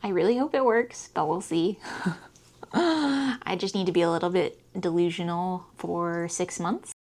I really hope it works, but we'll see. I just need to be a little bit delusional for 6 months.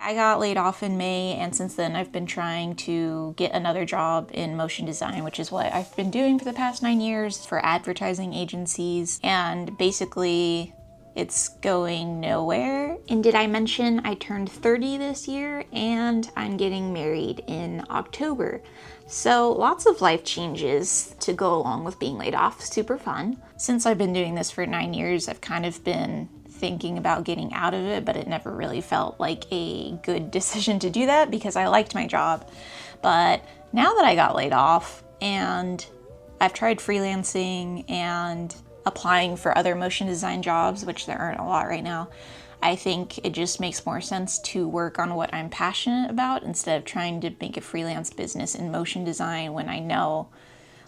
I got laid off in May, and since then I've been trying to get another job in motion design, which is what I've been doing for the past 9 years for advertising agencies, and basically it's going nowhere. And did I mention I turned 30 this year and I'm getting married in October? So lots of life changes to go along with being laid off. Super fun. Since I've been doing this for 9 years, I've kind of been thinking about getting out of it, but it never really felt like a good decision to do that because I liked my job. But now that I got laid off and I've tried freelancing and applying for other motion design jobs, which there aren't a lot right now, I think it just makes more sense to work on what I'm passionate about instead of trying to make a freelance business in motion design when I know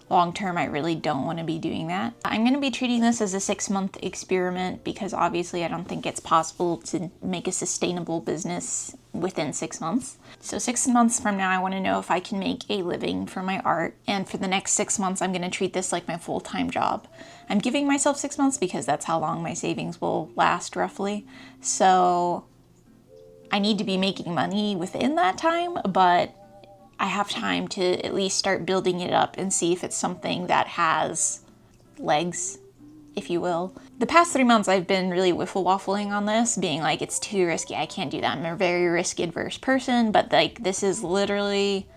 long term I really don't want to be doing that. I'm going to be treating this as a 6-month experiment because obviously I don't think it's possible to make a sustainable business within 6 months. So 6 months from now I want to know if I can make a living from my art, and for the next 6 months I'm going to treat this like my full-time job. I'm giving myself 6 months because that's how long my savings will last roughly. So I need to be making money within that time, but I have time to at least start building it up and see if it's something that has legs, if you will. The past 3 months I've been really wiffle-waffling on this, being like, it's too risky, I can't do that. I'm a very risk-adverse person, but like this is literally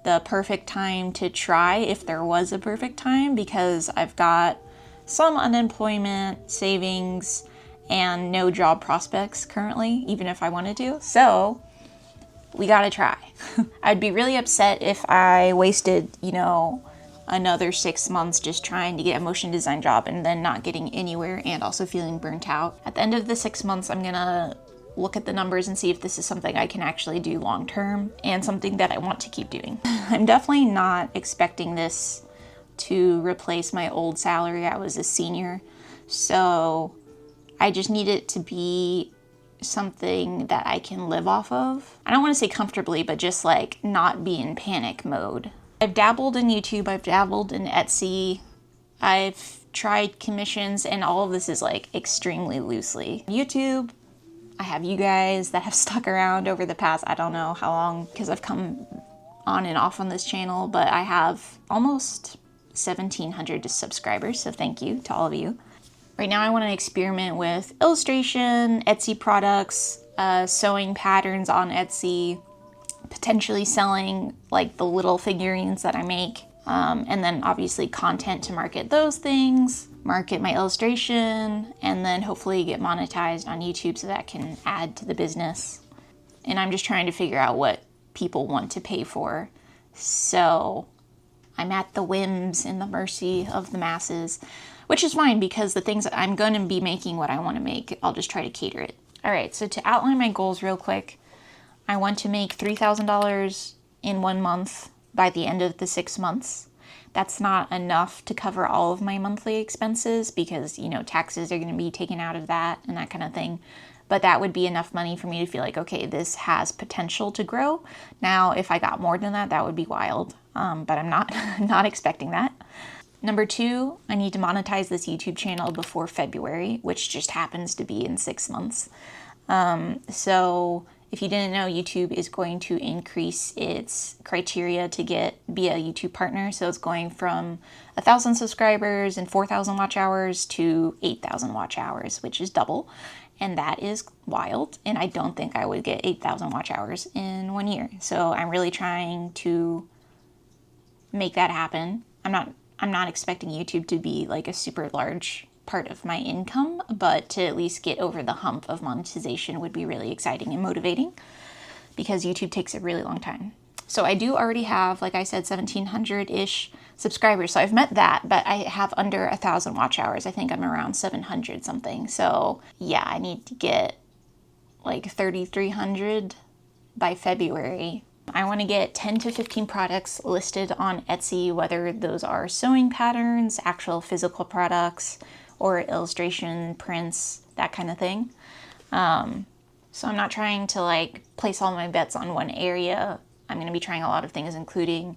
the perfect time to try, if there was a perfect time, because I've got some unemployment, savings, and no job prospects currently, even if I wanted to. So we gotta try. I'd be really upset if I wasted, another 6 months just trying to get a motion design job and then not getting anywhere and also feeling burnt out. At the end of the 6 months, I'm gonna look at the numbers and see if this is something I can actually do long term and something that I want to keep doing. I'm definitely not expecting this to replace my old salary. I was a senior, so I just need it to be something that I can live off of. I don't want to say comfortably, but just like not be in panic mode. I've dabbled in YouTube, I've dabbled in Etsy, I've tried commissions, and all of this is like extremely loosely. YouTube, I have you guys that have stuck around over the past, I don't know how long, because I've come on and off on this channel, but I have almost 1,700 subscribers, so thank you to all of you. Right now I want to experiment with illustration, Etsy products, sewing patterns on Etsy, potentially selling like the little figurines that I make, and then obviously content to market those things, market my illustration, and then hopefully get monetized on YouTube so that can add to the business. And I'm just trying to figure out what people want to pay for. So I'm at the whims and the mercy of the masses, which is fine because the things that I'm going to be making what I want to make, I'll just try to cater it. All right, so to outline my goals real quick, I want to make $3,000 in 1 month by the end of the 6 months. That's not enough to cover all of my monthly expenses because, taxes are going to be taken out of that and that kind of thing. But that would be enough money for me to feel like, okay, this has potential to grow. Now, if I got more than that, that would be wild. But I'm not expecting that. Number 2, I need to monetize this YouTube channel before February, which just happens to be in 6 months. So if you didn't know, YouTube is going to increase its criteria to be a YouTube partner. So it's going from 1,000 subscribers and 4,000 watch hours to 8,000 watch hours, which is double. And that is wild. And I don't think I would get 8,000 watch hours in 1 year. So I'm really trying to make that happen. I'm not expecting YouTube to be like a super large part of my income, but to at least get over the hump of monetization would be really exciting and motivating because YouTube takes a really long time. So I do already have, like I said, 1,700-ish subscribers. So I've met that, but I have under 1,000 watch hours. I think I'm around 700 something. So yeah, I need to get like 3,300 by February. I want to get 10 to 15 products listed on Etsy, whether those are sewing patterns, actual physical products, or illustration, prints, that kind of thing. So I'm not trying to like place all my bets on one area. I'm going to be trying a lot of things, including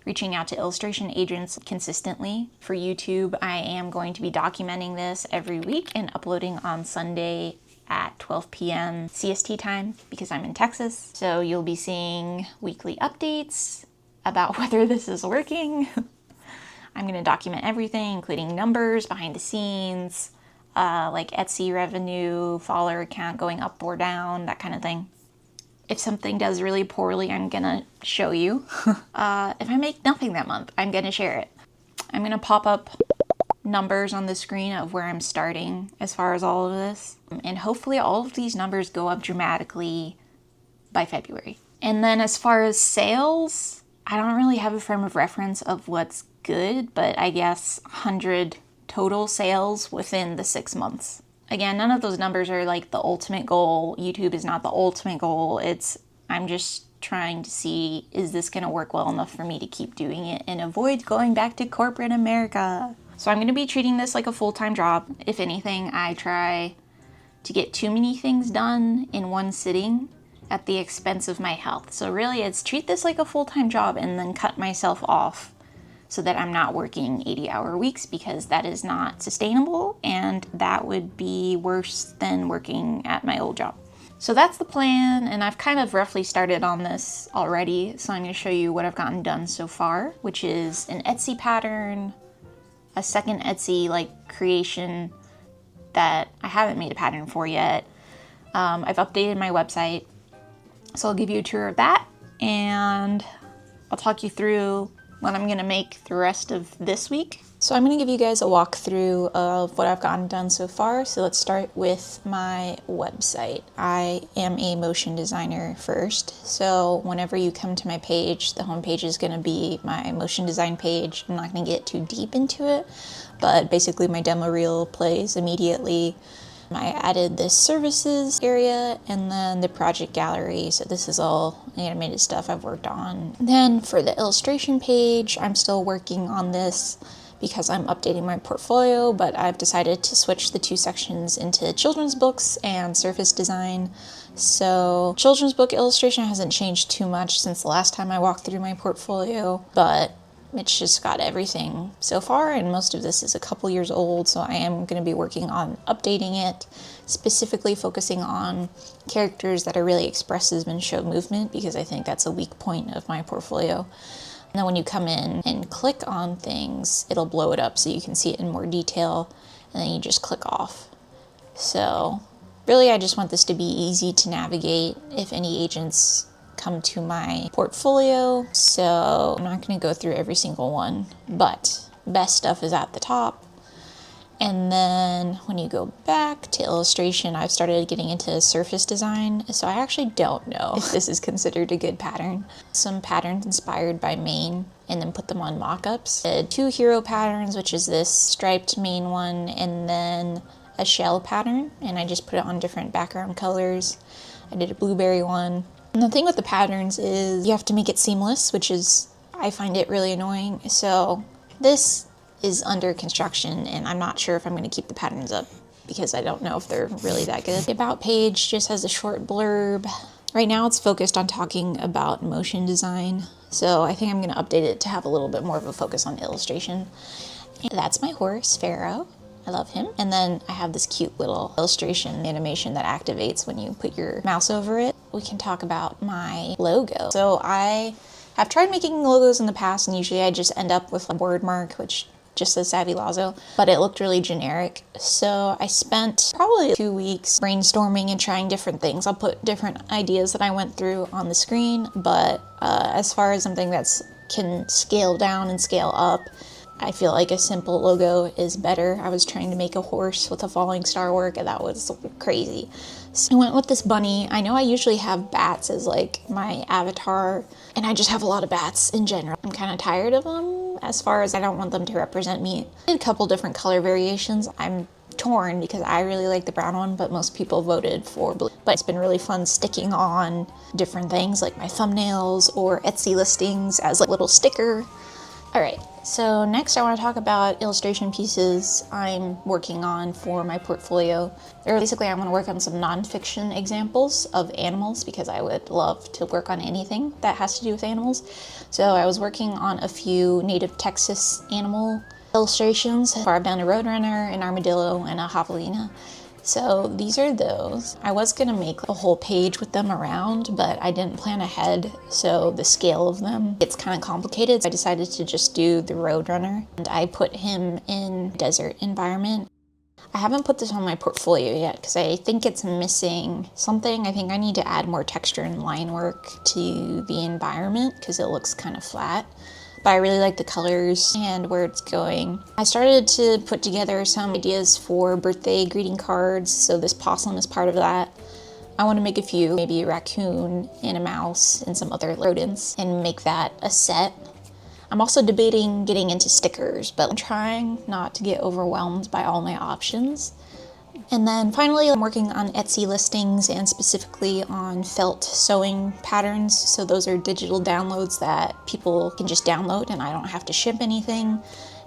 reaching out to illustration agents consistently. For YouTube, I am going to be documenting this every week and uploading on Sunday at 12 p.m. CST time because I'm in Texas. So you'll be seeing weekly updates about whether this is working. I'm going to document everything, including numbers, behind the scenes, like Etsy revenue, follower count going up or down, that kind of thing. If something does really poorly, I'm gonna show you. If I make nothing that month, I'm gonna share it. I'm gonna pop up numbers on the screen of where I'm starting as far as all of this. And hopefully all of these numbers go up dramatically by February. And then as far as sales, I don't really have a frame of reference of what's good, but I guess 100 total sales within the 6 months. Again, none of those numbers are like the ultimate goal. YouTube is not the ultimate goal. I'm just trying to see, is this gonna work well enough for me to keep doing it and avoid going back to corporate America? So I'm gonna be treating this like a full-time job. If anything, I try to get too many things done in one sitting at the expense of my health. So really it's treat this like a full-time job and then cut myself off so that I'm not working 80-hour weeks, because that is not sustainable and that would be worse than working at my old job. So that's the plan, and I've kind of roughly started on this already, so I'm going to show you what I've gotten done so far, which is an Etsy pattern, a second Etsy creation that I haven't made a pattern for yet. I've updated my website, so I'll give you a tour of that, and I'll talk you through what I'm gonna make the rest of this week. So I'm gonna give you guys a walkthrough of what I've gotten done so far. So let's start with my website. I am a motion designer first. So whenever you come to my page, the home page is gonna be my motion design page. I'm not gonna get too deep into it, but basically my demo reel plays immediately. I added this services area and then the project gallery. So this is all animated stuff I've worked on. Then for the illustration page, I'm still working on this because I'm updating my portfolio, but I've decided to switch the two sections into children's books and surface design. So children's book illustration hasn't changed too much since the last time I walked through my portfolio, but it's just got everything so far, and most of this is a couple years old, so I am going to be working on updating it, specifically focusing on characters that are really expressive and show movement, because I think that's a weak point of my portfolio. And then when you come in and click on things, it'll blow it up so you can see it in more detail, and then you just click off. So really I just want this to be easy to navigate if any agents come to my portfolio, so I'm not going to go through every single one, but best stuff is at the top. And then when you go back to illustration, I've started getting into surface design, so I actually don't know if this is considered a good pattern. Some patterns inspired by Maine and then put them on mock-ups. 2 hero patterns, which is this striped Maine one, and then a shell pattern, and I just put it on different background colors. I did a blueberry one. And the thing with the patterns is you have to make it seamless, which is, I find it really annoying. So this is under construction, and I'm not sure if I'm going to keep the patterns up because I don't know if they're really that good. The About page just has a short blurb. Right now it's focused on talking about motion design, so I think I'm going to update it to have a little bit more of a focus on illustration. And that's my horse, Pharaoh. I love him. And then I have this cute little illustration animation that activates when you put your mouse over it. We can talk about my logo. So I have tried making logos in the past, and usually I just end up with a word mark, which just says Savvy Lazo, but it looked really generic. So I spent probably 2 weeks brainstorming and trying different things. I'll put different ideas that I went through on the screen, but as far as something that's can scale down and scale up, I feel like a simple logo is better. I was trying to make a horse with a falling star work, and that was crazy. So I went with this bunny. I know I usually have bats as like my avatar, and I just have a lot of bats in general. I'm kind of tired of them, as far as I don't want them to represent me. I did a couple different color variations. I'm torn because I really like the brown one, but most people voted for blue. But it's been really fun sticking on different things like my thumbnails or Etsy listings as a little sticker. Alright, so next I want to talk about illustration pieces I'm working on for my portfolio. Or basically I want to work on some nonfiction examples of animals because I would love to work on anything that has to do with animals. So I was working on a few native Texas animal illustrations. I've done a roadrunner, an armadillo, and a javelina. So these are those. I was gonna make a whole page with them around, but I didn't plan ahead, so the scale of them, it's kind of complicated. So I decided to just do the roadrunner, and I put him in desert environment. I haven't put this on my portfolio yet because I think it's missing something. I think I need to add more texture and line work to the environment because it looks kind of flat. But I really like the colors and where it's going. I started to put together some ideas for birthday greeting cards, so this possum is part of that. I want to make a few, maybe a raccoon and a mouse and some other rodents, and make that a set. I'm also debating getting into stickers, but I'm trying not to get overwhelmed by all my options. And then finally, I'm working on Etsy listings and specifically on felt sewing patterns. So those are digital downloads that people can just download and I don't have to ship anything.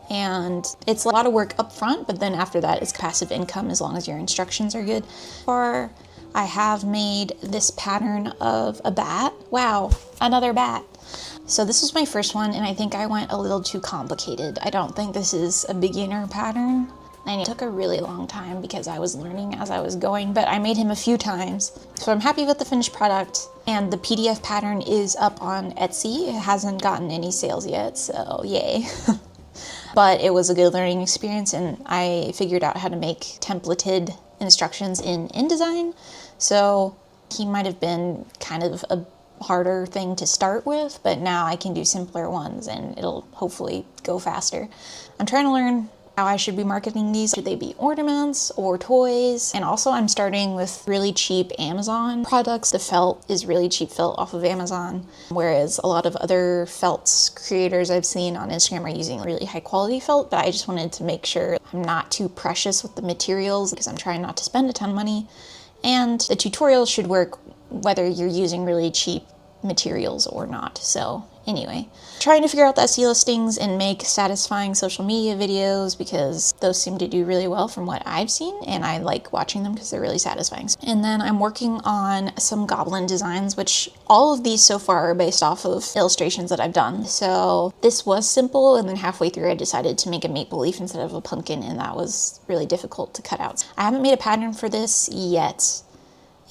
And it's a lot of work up front, but then after that it's passive income as long as your instructions are good. I have made this pattern of a bat. Wow, another bat. So this was my first one and I think I went a little too complicated. I don't think this is a beginner pattern. And it took a really long time because I was learning as I was going, but I made him a few times. So I'm happy with the finished product. And the PDF pattern is up on Etsy. It hasn't gotten any sales yet, so yay. But it was a good learning experience and I figured out how to make templated instructions in InDesign. So he might have been kind of a harder thing to start with, but now I can do simpler ones and it'll hopefully go faster. I'm trying to learn how I should be marketing these. Should they be ornaments or toys? And also I'm starting with really cheap Amazon products. The felt is really cheap felt off of Amazon, whereas a lot of other felts creators I've seen on Instagram are using really high quality felt, but I just wanted to make sure I'm not too precious with the materials because I'm trying not to spend a ton of money. And the tutorials should work whether you're using really cheap materials or not. So anyway, trying to figure out the Etsy listings and make satisfying social media videos because those seem to do really well from what I've seen and I like watching them because they're really satisfying. And then I'm working on some goblin designs, which all of these so far are based off of illustrations that I've done. So this was simple and then halfway through I decided to make a maple leaf instead of a pumpkin and that was really difficult to cut out. I haven't made a pattern for this yet.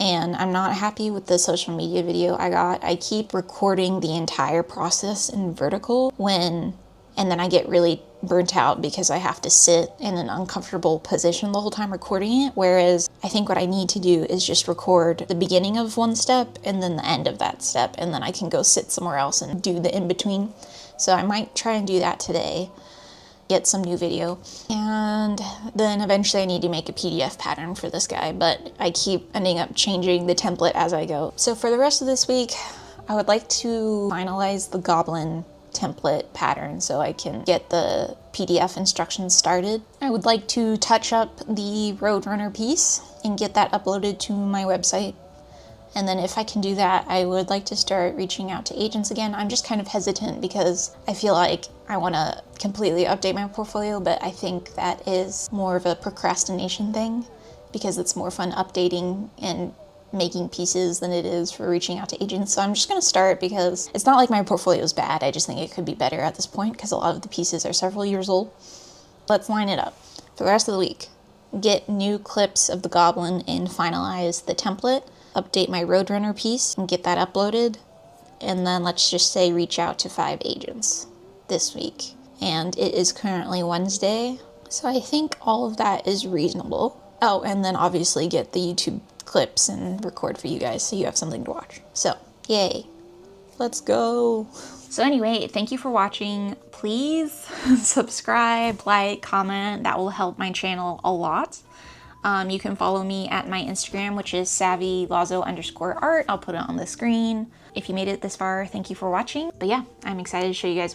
And I'm not happy with the social media video I got. I keep recording the entire process in vertical and then I get really burnt out because I have to sit in an uncomfortable position the whole time recording it. Whereas I think what I need to do is just record the beginning of one step and then the end of that step. And then I can go sit somewhere else and do the in-between. So I might try and do that today. Get some new video, and then eventually I need to make a PDF pattern for this guy, but I keep ending up changing the template as I go. So for the rest of this week, I would like to finalize the goblin template pattern so I can get the PDF instructions started. I would like to touch up the roadrunner piece and get that uploaded to my website. And then if I can do that, I would like to start reaching out to agents again. I'm just kind of hesitant because I feel like I want to completely update my portfolio, but I think that is more of a procrastination thing because it's more fun updating and making pieces than it is for reaching out to agents. So I'm just going to start because it's not like my portfolio is bad. I just think it could be better at this point because a lot of the pieces are several years old. Let's line it up. For the rest of the week, get new clips of the goblin and finalize the template. Update my roadrunner piece and get that uploaded, and then let's just say reach out to 5 agents this week. And it is currently Wednesday, so I think all of that is reasonable. Oh, and then obviously get the YouTube clips and record for you guys so you have something to watch. So yay, let's go. So anyway, thank you for watching. Please subscribe, like, comment. That will help my channel a lot. You can follow me at my Instagram, which is savvylazo_art. I'll put it on the screen. If you made it this far, thank you for watching. But yeah, I'm excited to show you guys